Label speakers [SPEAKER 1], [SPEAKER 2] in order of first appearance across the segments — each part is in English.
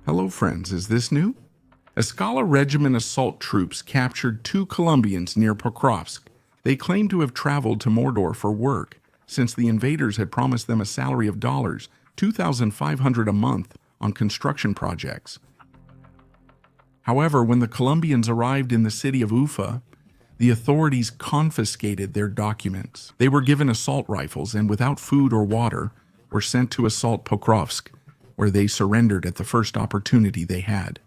[SPEAKER 1] Hello friends, is this new? Escala Regiment assault troops captured 2 Colombians near Pokrovsk. They claim to have traveled to Mordor for work, since the invaders had promised them a salary of $2,500 a month on construction projects. However, when the Colombians arrived in the city of Ufa, the authorities confiscated their documents. They were given assault rifles and without food or water were sent to assault Pokrovsk, where they surrendered at the first opportunity they had.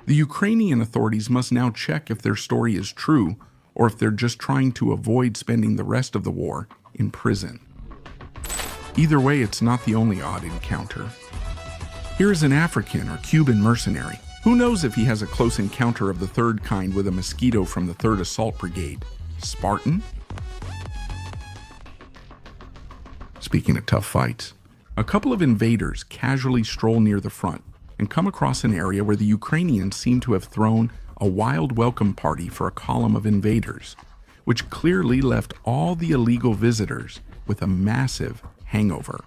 [SPEAKER 1] The Ukrainian authorities must now check if their story is true or if they're just trying to avoid spending the rest of the war in prison. Either way, it's not the only odd encounter. Here's an African or Cuban mercenary. Who knows if he has a close encounter of the third kind with a mosquito from the 3rd Assault Brigade? Spartan? Speaking of tough fights, a couple of invaders casually stroll near the front and come across an area where the Ukrainians seem to have thrown a wild welcome party for a column of invaders, which clearly left all the illegal visitors with a massive hangover.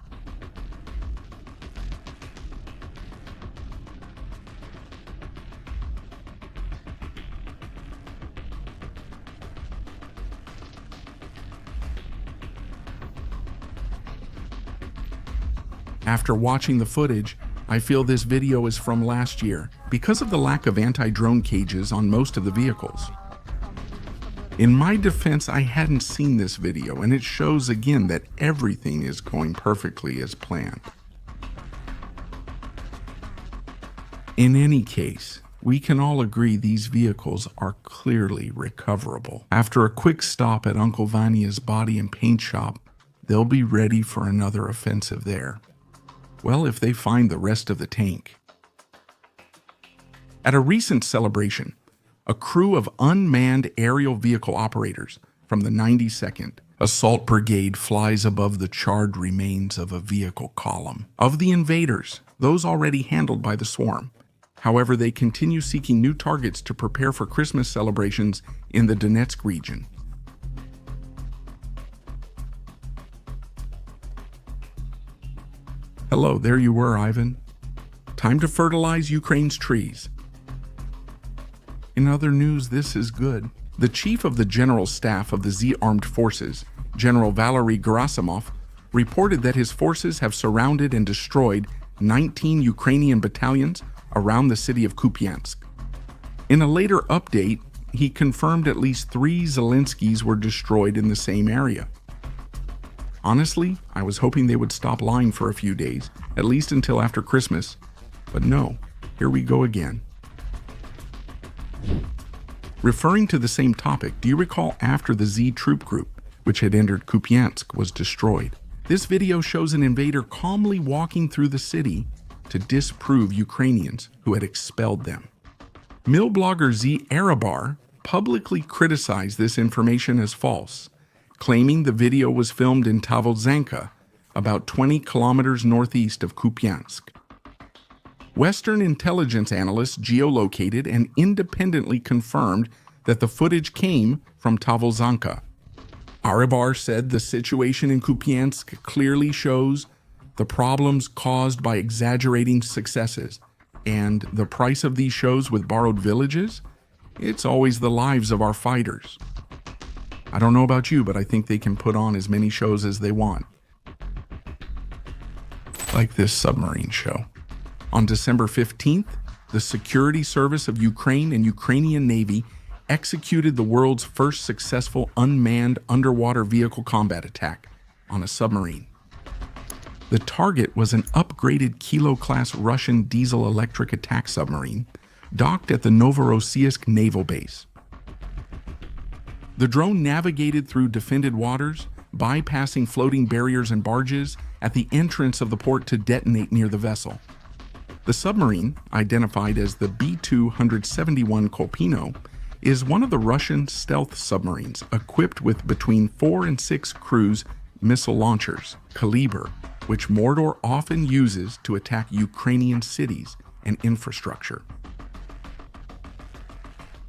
[SPEAKER 1] After watching the footage, I feel this video is from last year because of the lack of anti-drone cages on most of the vehicles. In my defense, I hadn't seen this video, and it shows again that everything is going perfectly as planned. In any case, we can all agree these vehicles are clearly recoverable. After a quick stop at Uncle Vanya's body and paint shop, they'll be ready for another offensive there. Well, if they find the rest of the tank. At a recent celebration, a crew of unmanned aerial vehicle operators from the 92nd Assault Brigade flies above the charred remains of a vehicle column of the invaders, those already handled by the swarm. However, they continue seeking new targets to prepare for Christmas celebrations in the Donetsk region. Hello, there you were, Ivan. Time to fertilize Ukraine's trees. In other news, this is good. The chief of the General Staff of the Z Armed Forces, General Valery Gerasimov, reported that his forces have surrounded and destroyed 19 Ukrainian battalions around the city of Kupyansk. In a later update, he confirmed at least 3 Zelenskys were destroyed in the same area. Honestly, I was hoping they would stop lying for a few days, at least until after Christmas. But no, here we go again. Referring to the same topic, do you recall after the Z troop group, which had entered Kupyansk, was destroyed? This video shows an invader calmly walking through the city to disprove Ukrainians who had expelled them. Mill blogger Z Arabar publicly criticized this information as false, claiming the video was filmed in Tavolzhanka, about 20 kilometers northeast of Kupyansk. Western intelligence analysts geolocated and independently confirmed that the footage came from Tavolzhanka. Arabar said the situation in Kupyansk clearly shows the problems caused by exaggerating successes, and the price of these shows with borrowed villages? It's always the lives of our fighters. I don't know about you, but I think they can put on as many shows as they want. Like this submarine show. On December 15th, the Security Service of Ukraine and Ukrainian Navy executed the world's first successful unmanned underwater vehicle combat attack on a submarine. The target was an upgraded Kilo-class Russian diesel-electric attack submarine docked at the Novorossiysk naval base. The drone navigated through defended waters, bypassing floating barriers and barges at the entrance of the port to detonate near the vessel. The submarine, identified as the B-271 Kolpino, is one of the Russian stealth submarines equipped with between 4 and 6 cruise missile launchers, Kaliber, which Mordor often uses to attack Ukrainian cities and infrastructure.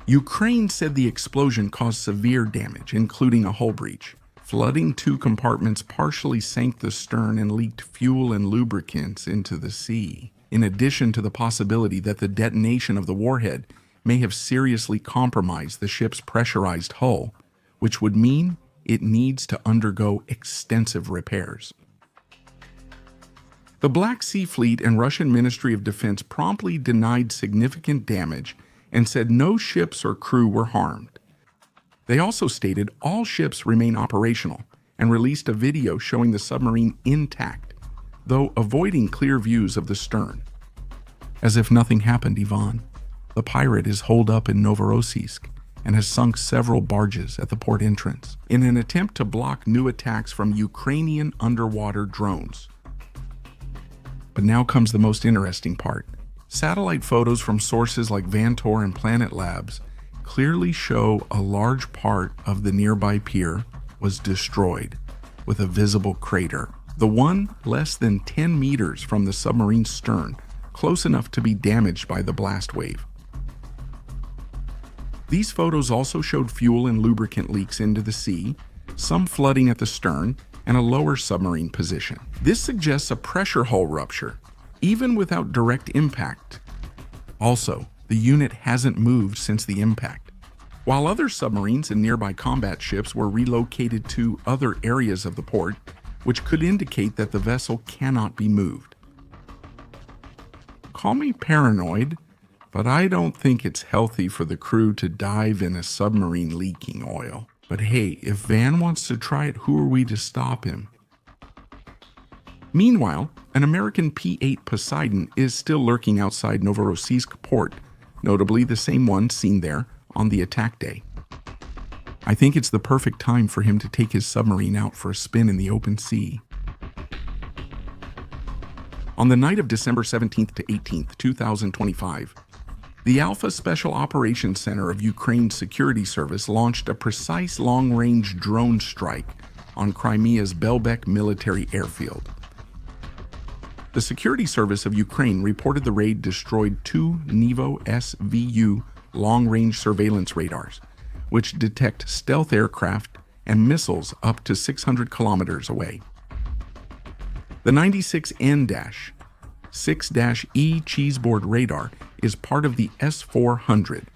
[SPEAKER 1] Ukraine said the explosion caused severe damage, including a hull breach. Flooding 2 compartments partially sank the stern and leaked fuel and lubricants into the sea. in addition to the possibility that the detonation of the warhead may have seriously compromised the ship's pressurized hull, which would mean it needs to undergo extensive repairs. The Black Sea Fleet and Russian Ministry of Defense promptly denied significant damage and said no ships or crew were harmed. They also stated all ships remain operational and released a video showing the submarine intact, though avoiding clear views of the stern. As if nothing happened, Ivan, the pirate is holed up in Novorossiysk and has sunk several barges at the port entrance in an attempt to block new attacks from Ukrainian underwater drones. But now comes the most interesting part. Satellite photos from sources like Vantor and Planet Labs clearly show a large part of the nearby pier was destroyed, with a visible crater. The one less than 10 meters from the submarine's stern, close enough to be damaged by the blast wave. These photos also showed fuel and lubricant leaks into the sea, some flooding at the stern, and a lower submarine position. This suggests a pressure hull rupture, even without direct impact. Also, the unit hasn't moved since the impact. While other submarines and nearby combat ships were relocated to other areas of the port, which could indicate that the vessel cannot be moved. Call me paranoid, but I don't think it's healthy for the crew to dive in a submarine leaking oil. But hey, if Van wants to try it, who are we to stop him? Meanwhile, an American P-8 Poseidon is still lurking outside Novorossiysk port, notably the same one seen there on the attack day. I think it's the perfect time for him to take his submarine out for a spin in the open sea. On the night of December 17th to 18th, 2025, the Alpha Special Operations Center of Ukraine's security service launched a precise long-range drone strike on Crimea's Belbek military airfield. The Security Service of Ukraine reported the raid destroyed 2 Nevo SVU long-range surveillance radars, which detect stealth aircraft and missiles up to 600 kilometers away. The 96N-6-E cheeseboard radar is part of the S-400.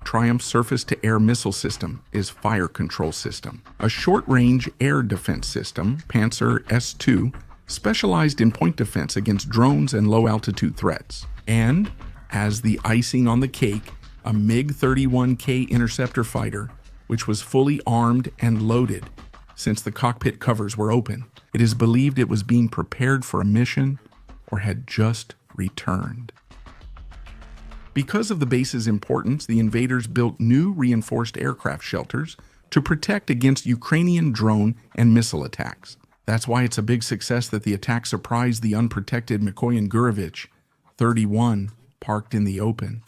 [SPEAKER 1] Triumph surface-to-air missile system is fire control system. A short-range air defense system, Panzer S-2, specialized in point defense against drones and low-altitude threats. And, as the icing on the cake, a MiG-31K interceptor fighter, which was fully armed and loaded since the cockpit covers were open. It is believed it was being prepared for a mission or had just returned. Because of the base's importance, the invaders built new reinforced aircraft shelters to protect against Ukrainian drone and missile attacks. That's why it's a big success that the attack surprised the unprotected Mikoyan Gurevich, 31, parked in the open.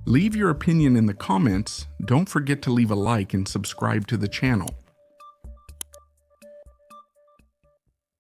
[SPEAKER 1] Leave your opinion in the comments. Don't forget to leave a like and subscribe to the channel.